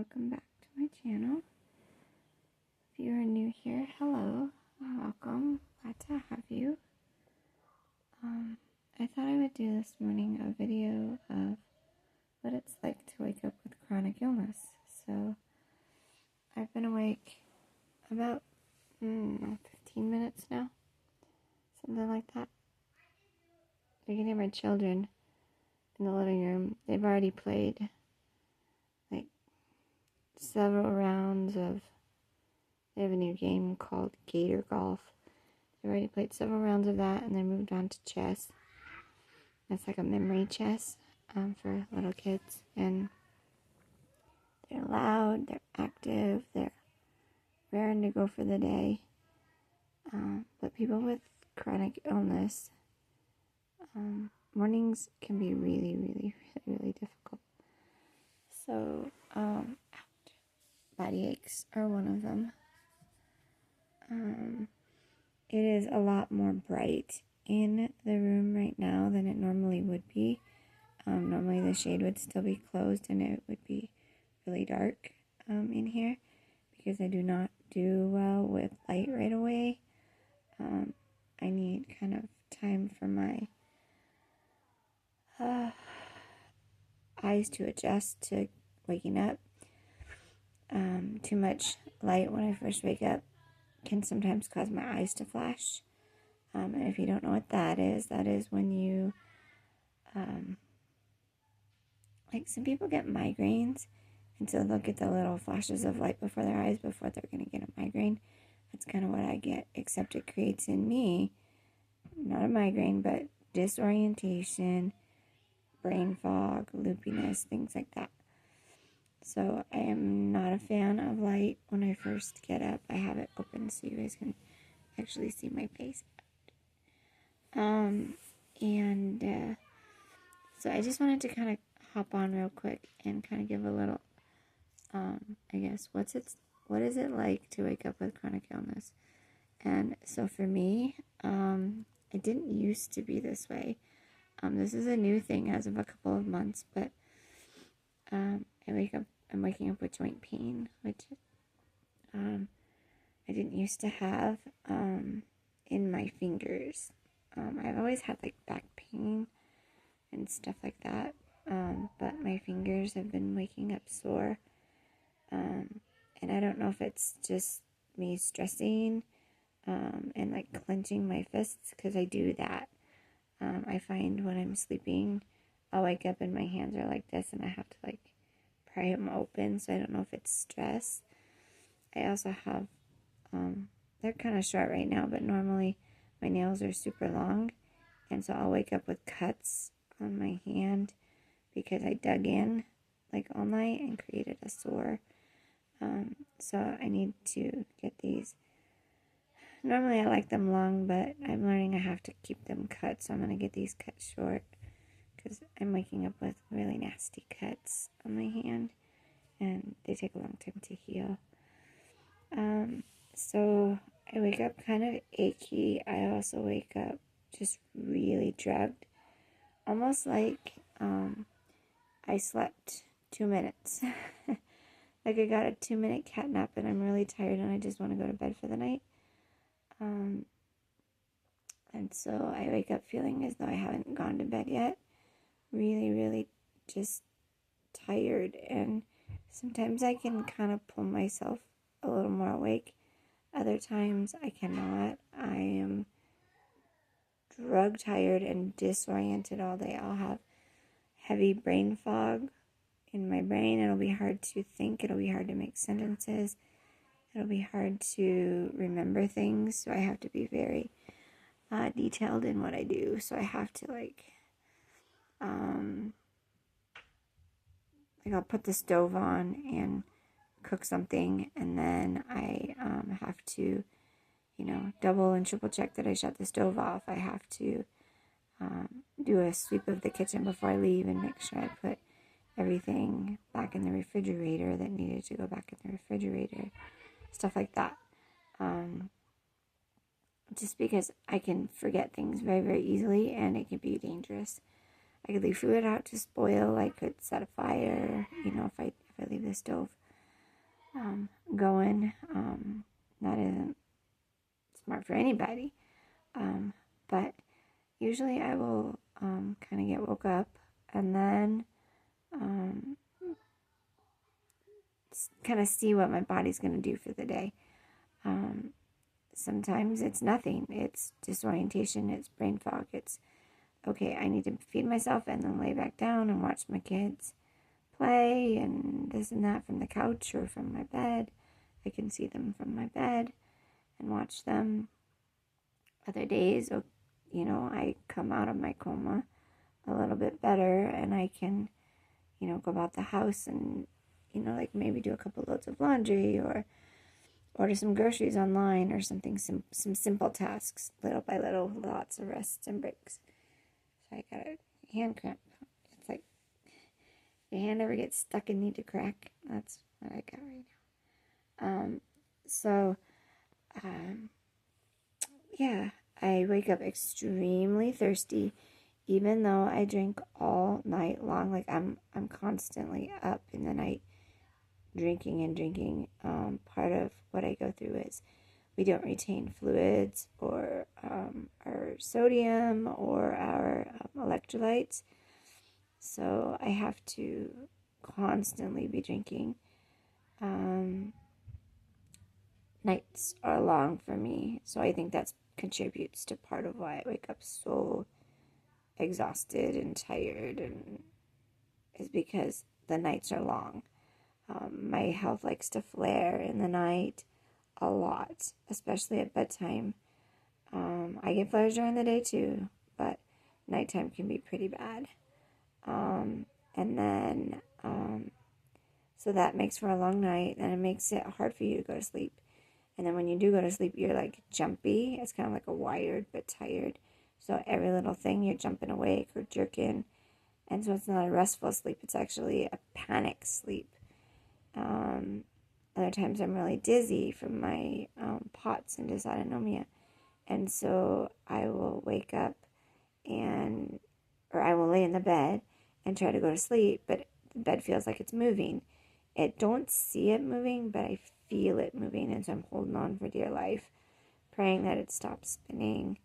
welcome back to my channel. If you are new here, hello, welcome, glad to have you. I thought I would do this morning a video of what it's like to wake up with chronic illness. So, I've been awake about 15 minutes now, something like that. You can hear my children in the living room. They've already played several rounds of, they have a new game called Gator Golf. They already played several rounds of that and then moved on to chess. That's like a memory chess for little kids. And they're loud, they're active, they're raring to go for the day. But people with chronic illness, mornings can be really difficult. So, body aches are one of them. It is a lot more bright in the room right now than it normally would be. Normally the shade would still be closed and it would be really dark in here because I do not do well with light right away. I need kind of time for my eyes to adjust to waking up. Too much light when I first wake up can sometimes cause my eyes to flash. And if you don't know what that is when you, like some people get migraines, and so they'll get the little flashes of light before their eyes before they're going to get a migraine. That's kind of what I get, except it creates in me, not a migraine, but disorientation, brain fog, loopiness, things like that. So I am not a fan of light when I first get up. I have it open so you guys can actually see my face. So I just wanted to kind of hop on real quick and kind of give a little, I guess, what is it like to wake up with chronic illness? And so for me, I didn't used to be this way. This is a new thing as of a couple of months, but I'm waking up with joint pain, which I didn't used to have in my fingers. I've always had like back pain and stuff like that, but my fingers have been waking up sore, and I don't know if it's just me stressing and like clenching my fists, because I do that. I find when I'm sleeping, I'll wake up and my hands are like this and I have to like pry them open, so I don't know if it's stress. I also have, they're kind of short right now, but normally my nails are super long, and so I'll wake up with cuts on my hand because I dug in like all night and created a sore. So I need to get these. Normally I like them long, but I'm learning I have to keep them cut, so I'm going to get these cut short because I'm waking up with really nasty cuts on my hand and they take a long time to heal. So I wake up kind of achy. I also wake up just really drugged, almost like I slept 2 minutes. Like I got a 2-minute cat nap and I'm really tired and I just want to go to bed for the night. And so I wake up feeling as though I haven't gone to bed yet. Really just tired, and sometimes I can kind of pull myself a little more awake. Other times I cannot. I am drug tired and disoriented all day. I'll have heavy brain fog in my brain. It'll be hard to think. It'll be hard to make sentences. It'll be hard to remember things. So I have to be very detailed in what I do. So I have to like I'll put the stove on and cook something, and then I have to, double and triple check that I shut the stove off. I have to do a sweep of the kitchen before I leave and make sure I put everything back in the refrigerator that needed to go back in the refrigerator, stuff like that. Just because I can forget things very easily, and it can be dangerous. I could leave food out to spoil. I could set a fire, if I leave the stove going. That isn't smart for anybody. But usually I will kind of get woke up and then kind of see what my body's going to do for the day. Sometimes it's nothing. It's disorientation. It's brain fog. It's, okay, I need to feed myself and then lay back down and watch my kids play and this and that from the couch or from my bed. I can see them from my bed and watch them. Other days, I come out of my coma a little bit better and I can, go about the house and, like maybe do a couple loads of laundry or order some groceries online or something, some simple tasks, little by little, lots of rests and breaks. So I got a hand cramp. It's like your hand ever gets stuck and need to crack. That's what I got right now. Yeah, I wake up extremely thirsty, even though I drink all night long. Like I'm constantly up in the night drinking and drinking. Part of what I go through is we don't retain fluids or our sodium or our electrolytes. So I have to constantly be drinking. Nights are long for me, so I think that contributes to part of why I wake up so exhausted and tired, and is because the nights are long. My health likes to flare in the night a lot, especially at bedtime. I get flares during the day too, but nighttime can be pretty bad. So that makes for a long night, and it makes it hard for you to go to sleep. And then when you do go to sleep, you're like jumpy. It's kind of like a wired but tired. So every little thing, you're jumping awake or jerking. And so it's not a restful sleep. It's actually a panic sleep. Other times I'm really dizzy from my POTS and dysautonomia. And so I will wake up or I will lay in the bed and try to go to sleep, but the bed feels like it's moving. I don't see it moving, but I feel it moving, and so I'm holding on for dear life, praying that it stops spinning.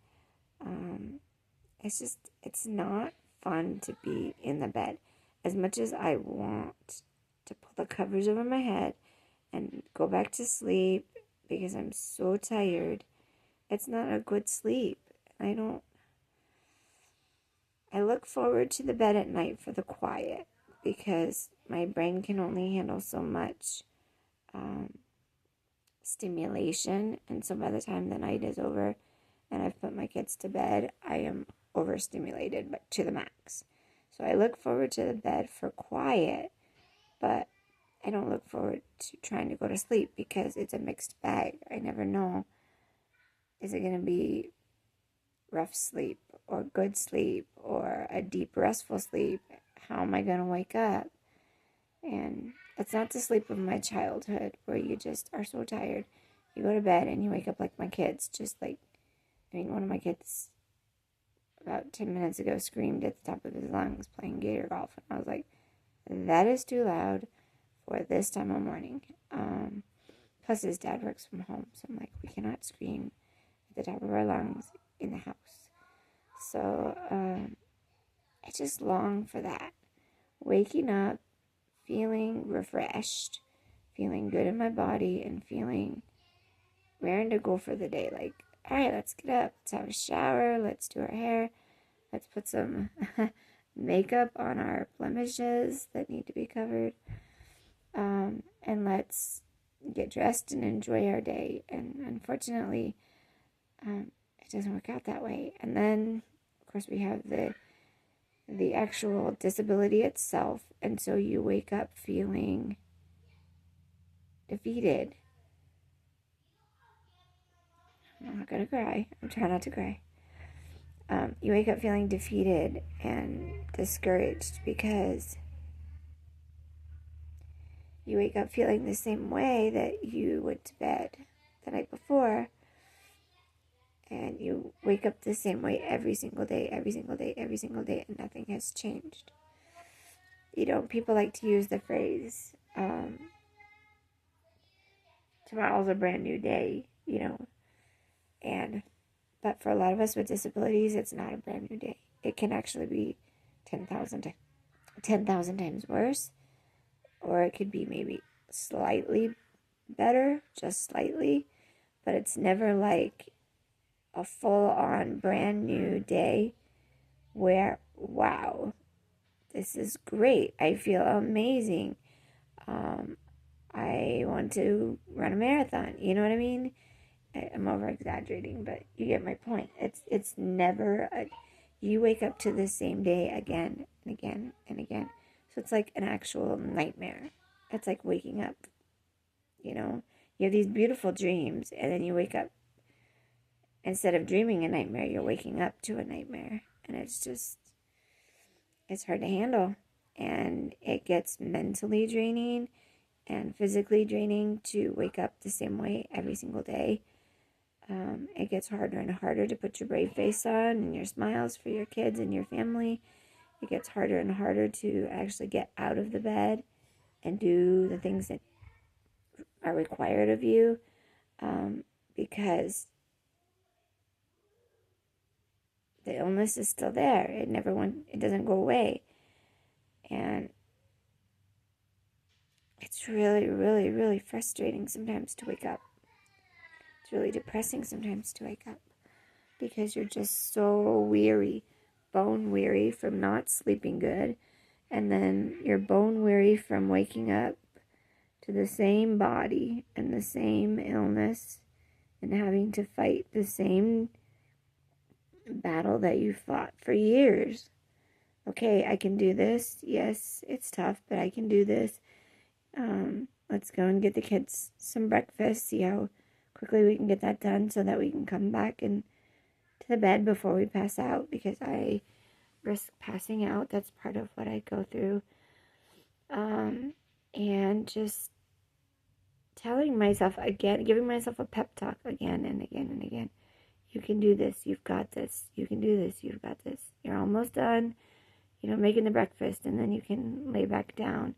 It's not fun to be in the bed. As much as I want to pull the covers over my head and go back to sleep because I'm so tired, it's not a good sleep. I look forward to the bed at night for the quiet because my brain can only handle so much stimulation, and so by the time the night is over and I've put my kids to bed, I am overstimulated, but to the max. So I look forward to the bed for quiet, but I don't look forward to trying to go to sleep because it's a mixed bag. I never know, is it going to be rough sleep or good sleep or a deep restful sleep? How am I going to wake up? And it's not the sleep of my childhood where you just are so tired. You go to bed and you wake up like my kids. One of my kids about 10 minutes ago screamed at the top of his lungs playing gator golf. And I was like, that is too loud for this time of morning. Plus his dad works from home. So I'm like, we cannot scream at the top of our lungs in the house. So I just long for that. Waking up, feeling refreshed, feeling good in my body, and feeling raring to go for the day. Like, all right, let's get up, let's have a shower, let's do our hair, let's put some makeup on our blemishes that need to be covered, and let's get dressed and enjoy our day. And unfortunately, it doesn't work out that way. And then, of course, we have the actual disability itself, and so you wake up feeling defeated. I'm not gonna cry. I'm trying not to cry. You wake up feeling defeated and discouraged because you wake up feeling the same way that you went to bed the night before, and you wake up the same way every single day, and nothing has changed. People like to use the phrase, tomorrow's a brand new day, but for a lot of us with disabilities, it's not a brand new day. It can actually be 10,000 times worse, or it could be maybe slightly better, just slightly, but it's never like a full-on brand new day where, wow, this is great. I feel amazing. I want to run a marathon. You know what I mean? I'm over exaggerating, but you get my point. It's never you wake up to the same day again and again and again. So it's like an actual nightmare. It's like waking up. You have these beautiful dreams, and then you wake up. Instead of dreaming a nightmare, you're waking up to a nightmare, and it's hard to handle, and it gets mentally draining and physically draining to wake up the same way every single day. It gets harder and harder to put your brave face on and your smiles for your kids and your family. It gets harder and harder to actually get out of the bed and do the things that are required of you, because the illness is still there. It doesn't go away. And it's really, really, really frustrating sometimes to wake up. It's really depressing sometimes to wake up because you're just so weary, bone weary from not sleeping good. And then you're bone weary from waking up to the same body and the same illness and having to fight the same battle that you fought for years. Okay, I can do this. Yes, it's tough, but I can do this. Let's go and get the kids some breakfast, see how quickly we can get that done so that we can come back and to the bed before we pass out, because I risk passing out. That's part of what I go through. And just telling myself again, giving myself a pep talk again and again and again. You can do this. You've got this. You can do this. You've got this. You're almost done, making the breakfast, and then you can lay back down.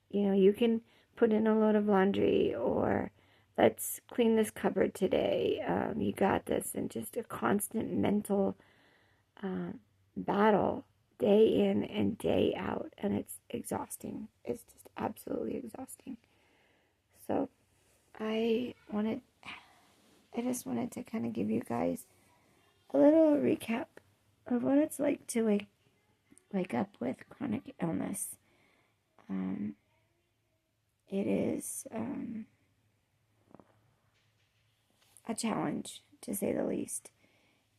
You can put in a load of laundry, or let's clean this cupboard today. You got this. And just a constant mental battle day in and day out. And it's exhausting. It's just absolutely exhausting. So I just wanted to kind of give you guys a little recap of what it's like to wake up with chronic illness. It is a challenge, to say the least.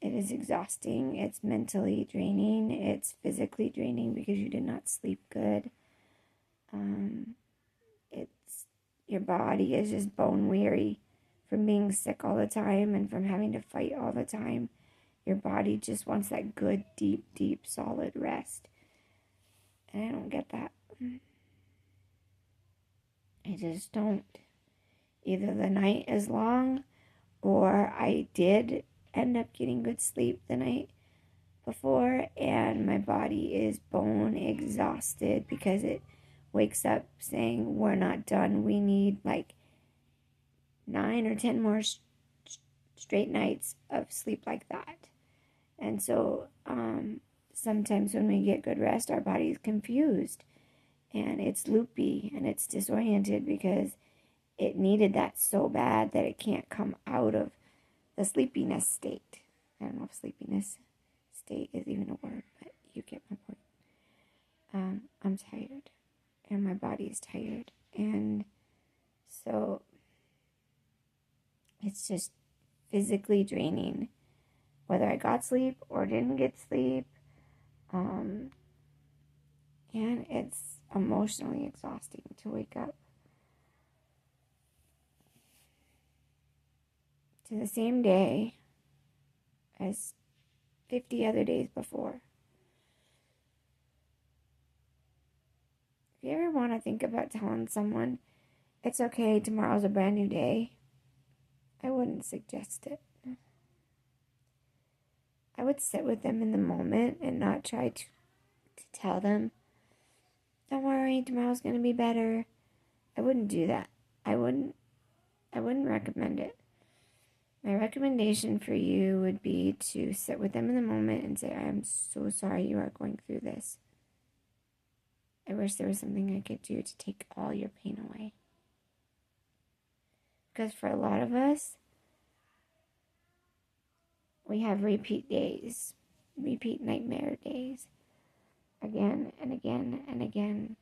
It is exhausting. It's mentally draining. It's physically draining because you did not sleep good. Your body is just bone weary from being sick all the time and from having to fight all the time. Your body just wants that good, deep, deep, solid rest. And I don't get that. I just don't. Either the night is long, or I did end up getting good sleep the night before, and my body is bone exhausted because it wakes up saying, we're not done. We need like 9 or 10 more straight nights of sleep like that. And so sometimes when we get good rest, our body is confused and it's loopy and it's disoriented because it needed that so bad that it can't come out of the sleepiness state. I don't know if sleepiness state is even a word, but you get my point. I'm tired and my body is tired, and so it's just physically draining whether I got sleep or didn't get sleep, and it's emotionally exhausting to wake up to the same day as 50 other days before. If you ever want to think about telling someone it's okay, tomorrow's a brand new day, I wouldn't suggest it. I would sit with them in the moment and not try to tell them, don't worry, tomorrow's going to be better. I wouldn't do that. I wouldn't recommend it. My recommendation for you would be to sit with them in the moment and say, I am so sorry you are going through this. I wish there was something I could do to take all your pain away. Because for a lot of us, we have repeat days, repeat nightmare days, again and again and again.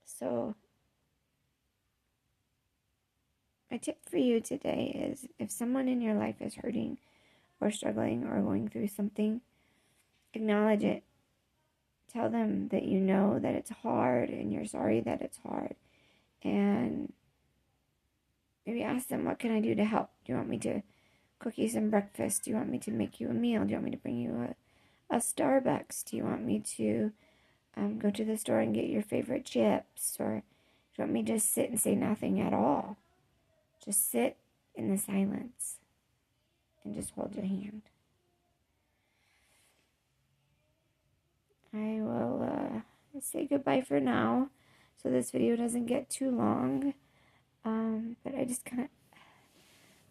So my tip for you today is, if someone in your life is hurting or struggling or going through something, acknowledge it. Tell them that you know that it's hard and you're sorry that it's hard. And maybe ask them, what can I do to help? Do you want me to cook you some breakfast? Do you want me to make you a meal? Do you want me to bring you a Starbucks? Do you want me to go to the store and get your favorite chips? Or do you want me to just sit and say nothing at all? Just sit in the silence and just hold your hand. I will say goodbye for now, so this video doesn't get too long. But I just kind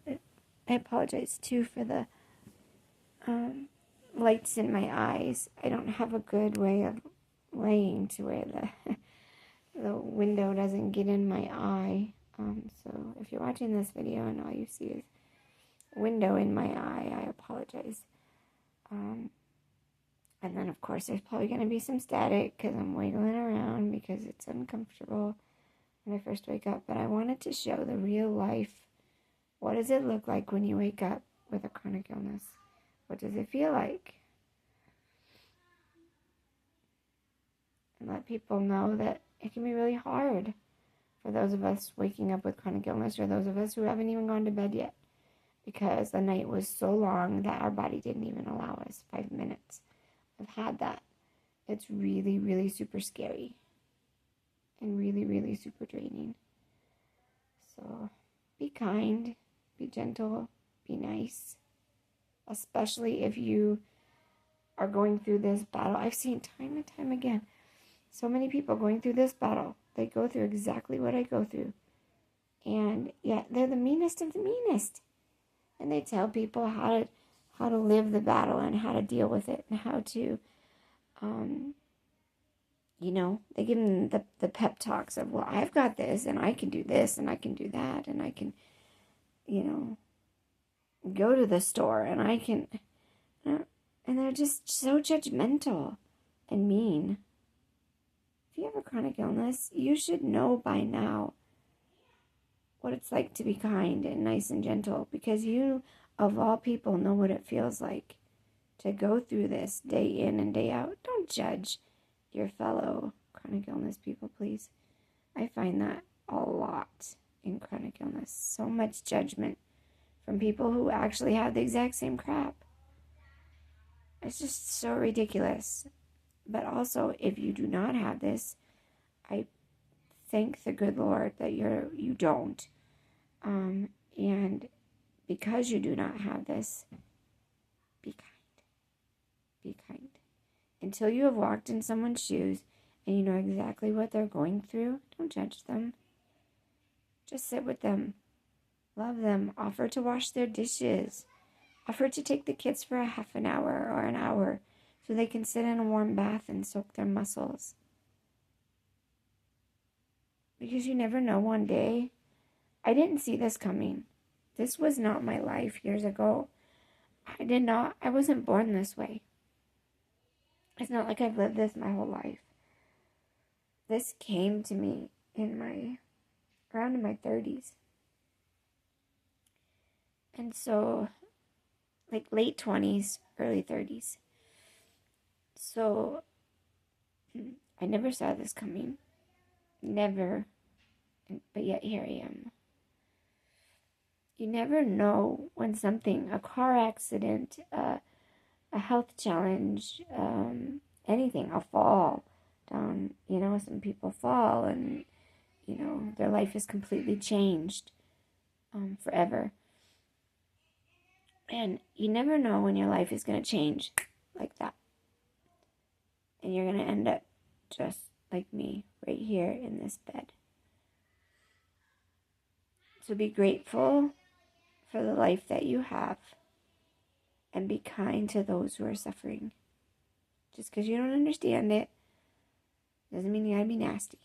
of, I apologize too for the lights in my eyes. I don't have a good way of laying to where the window doesn't get in my eye. So if you're watching this video and all you see is a window in my eye, I apologize. And then, of course, there's probably going to be some static because I'm wiggling around because it's uncomfortable when I first wake up. But I wanted to show the real life. What does it look like when you wake up with a chronic illness? What does it feel like? And let people know that it can be really hard for those of us waking up with chronic illness, or those of us who haven't even gone to bed yet, because the night was so long that our body didn't even allow us 5 minutes. I've had that. It's really, really super scary and really, really super draining. So be kind, be gentle, be nice, especially if you are going through this battle. I've seen time and time again so many people going through this battle. They go through exactly what I go through, and yet they're the meanest of the meanest, and they tell people how to live the battle and how to deal with it and how to, they give them the pep talks of, well, I've got this and I can do this and I can do that and I can, go to the store and I can, and they're just so judgmental and mean. If you have a chronic illness, you should know by now what it's like to be kind and nice and gentle, because you, of all people, know what it feels like to go through this day in and day out. Don't judge your fellow chronic illness people, please. I find that a lot in chronic illness. So much judgment from people who actually have the exact same crap. It's just so ridiculous. But also, if you do not have this, I thank the good Lord that you don't. And because you do not have this, be kind. Be kind. Until you have walked in someone's shoes and you know exactly what they're going through, don't judge them. Just sit with them. Love them. Offer to wash their dishes. Offer to take the kids for a half an hour or an hour so they can sit in a warm bath and soak their muscles. Because you never know, one day. I didn't see this coming. This was not my life years ago. I wasn't born this way. It's not like I've lived this my whole life. This came to me around in my 30s. And so, like late 20s, early 30s. So, I never saw this coming. Never. But yet here I am. You never know when something, a car accident, a health challenge, anything, a fall down, some people fall and, their life is completely changed forever. And you never know when your life is going to change like that. And you're going to end up just like me right here in this bed. So be grateful for the life that you have and be kind to those who are suffering. Just because you don't understand it doesn't mean you gotta be nasty.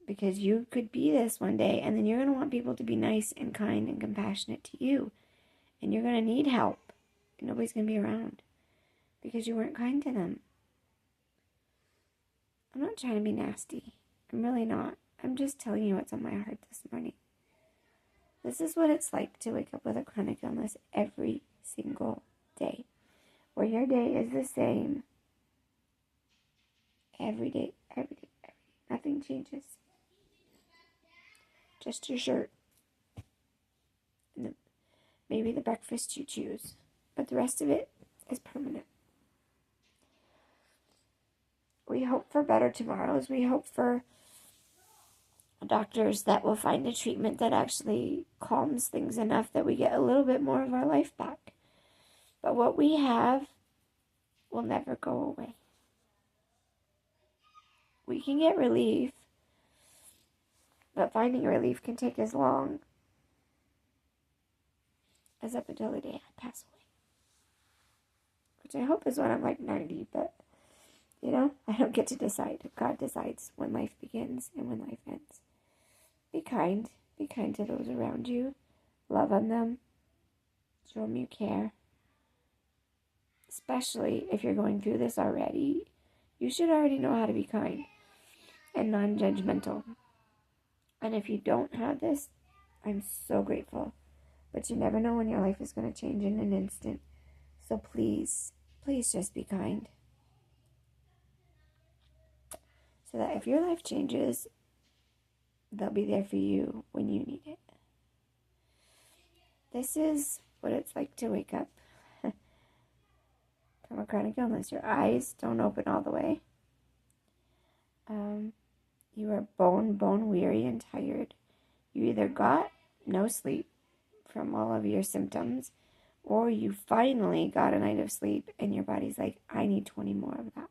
Because you could be this one day, and then you're going to want people to be nice and kind and compassionate to you. And you're going to need help. And nobody's going to be around because you weren't kind to them. I'm not trying to be nasty. I'm really not. I'm just telling you what's on my heart this morning. This is what it's like to wake up with a chronic illness every single day. Where your day is the same every day, every day, every day. Nothing changes. Just your shirt. And maybe the breakfast you choose. But the rest of it is permanent. We hope for better tomorrows. We hope for doctors that will find a treatment that actually calms things enough that we get a little bit more of our life back. But what we have will never go away. We can get relief, but finding relief can take as long as up until the day I pass away. Which I hope is when I'm like 90, but I don't get to decide. God decides when life begins and when life ends. Be kind. Be kind to those around you. Love on them. Show them you care. Especially if you're going through this already. You should already know how to be kind and non-judgmental. And if you don't have this, I'm so grateful. But you never know when your life is going to change in an instant. So please, please just be kind. So that if your life changes, they'll be there for you when you need it. This is what it's like to wake up from a chronic illness. Your eyes don't open all the way. You are bone weary and tired. You either got no sleep from all of your symptoms, or you finally got a night of sleep and your body's like, I need 20 more of that.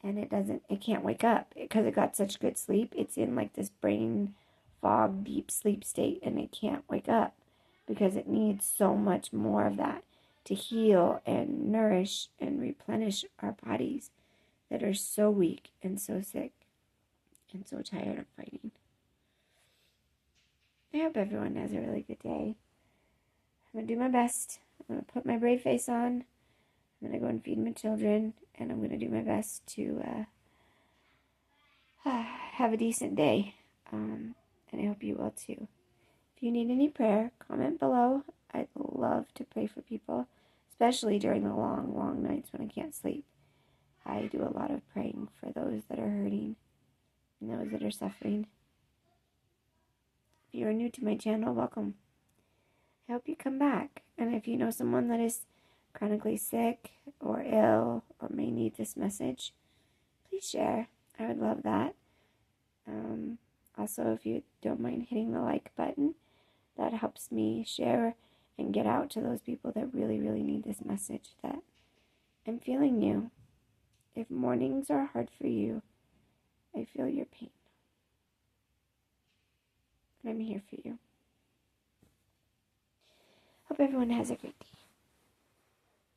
And it can't wake up because it got such good sleep. It's in like this brain fog, deep sleep state, and it can't wake up because it needs so much more of that to heal and nourish and replenish our bodies that are so weak and so sick and so tired of fighting. I hope everyone has a really good day. I'm going to do my best. I'm going to put my brave face on. I'm going to go and feed my children, and I'm going to do my best to have a decent day. And I hope you will too. If you need any prayer, comment below. I'd love to pray for people, especially during the long, long nights when I can't sleep. I do a lot of praying for those that are hurting and those that are suffering. If you are new to my channel, welcome. I hope you come back. And if you know someone that is chronically sick or ill or may need this message, please share. I would love that. Also, if you don't mind hitting the like button, that helps me share and get out to those people that really, really need this message, that I'm feeling you. If mornings are hard for you, I feel your pain. And I'm here for you. Hope everyone has a great day.